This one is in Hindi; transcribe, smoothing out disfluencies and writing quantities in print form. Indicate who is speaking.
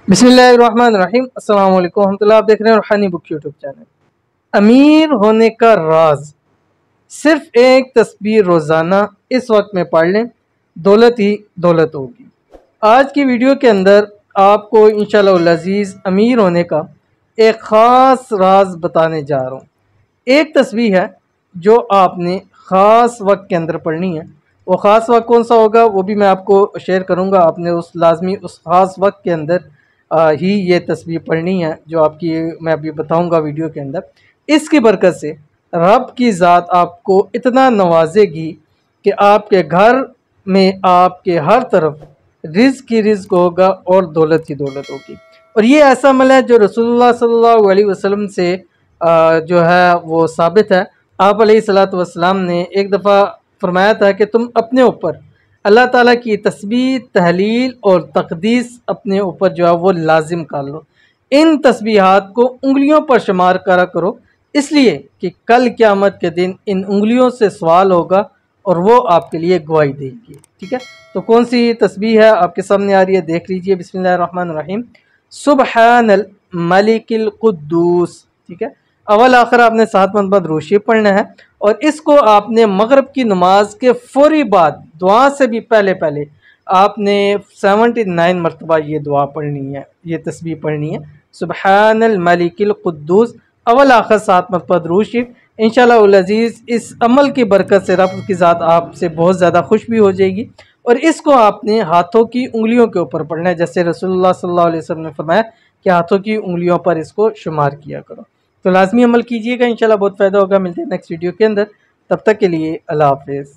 Speaker 1: बिस्मिल्लाहिर्रहमानिर्रहीम अस्सलाम वालेकुम रहमतुल्लाह। आप देख रहे हैं रूहानी बुक यूट्यूब चैनल। अमीर होने का राज, सिर्फ एक तस्बीह रोज़ाना इस वक्त में पढ़ लें, दौलत ही दौलत होगी। आज की वीडियो के अंदर आपको इंशाअल्लाह अज़ीज़ अमीर होने का एक ख़ास राज बताने जा रहा हूँ। एक तस्बीह है जो आपने ख़ास वक्त के अंदर पढ़नी है। वो ख़ास वक्त कौन सा होगा वो भी मैं आपको शेयर करूँगा। आपने उस लाजमी उस ख़ास वक्त के अंदर ही ये तस्बीह पढ़नी है जो आपकी मैं अभी बताऊँगा वीडियो के अंदर। इसकी बरकत से रब की ज़ात आपको इतना नवाजेगी कि आपके घर में आपके हर तरफ रिज़्क़ ही रिज़्क़ होगा और दौलत ही दौलत होगी। और ये ऐसा अमल है जो रसूलुल्लाह सल्लल्लाहु अलैहि वसल्लम से जो है वो साबित है। आप अलैहिस्सलातु वस्सलाम ने एक दफ़ा फरमाया था कि तुम अपने ऊपर अल्लाह ताला की तस्बीह, तहलील और तक़दीस अपने ऊपर जो है वो लाजिम कर लो। इन तस्बीहात को उंगलियों पर शुमार करा करो, इसलिए कि कल क़यामत के दिन इन उंगलियों से सवाल होगा और वो आपके लिए गवाही देगी। ठीक है, तो कौन सी तस्बीह है आपके सामने आ रही है, देख लीजिए। बिस्मिल्लाहिर्रहमानिर्रहीम। सुबहानल मलिकिल कुद्दूस। ठीक है, अवल आखिर आपने 7 मरतबा दुरूद शरीफ पढ़ना है और इसको आपने मगरिब की नमाज के फौरी बाद दुआ से भी पहले पहले आपने 79 मरतबा ये दुआ पढ़नी है, ये तस्बीह पढ़नी है। सुबहानल मलिकिल कुद्दूस, अवल आखिर 7 मरतबा दुरूद शरीफ। इंशाअल्लाह उल अज़ीज़ इस अमल की बरकत से रब की ज़ात आपसे बहुत ज़्यादा खुश भी हो जाएगी। और इसको आपने हाथों की उंगलियों के ऊपर पढ़ना है, जैसे रसूलुल्लाह सल्लल्लाहु अलैहि वसल्लम ने फरमाया कि हाथों की उंगलियों पर इसको शुमार किया करो। तो लाजमी अमल कीजिएगा, इंशाल्लाह बहुत फ़ायदा होगा। मिलते हैं नेक्स्ट वीडियो के अंदर, तब तक के लिए अल्लाह हाफ़िज़।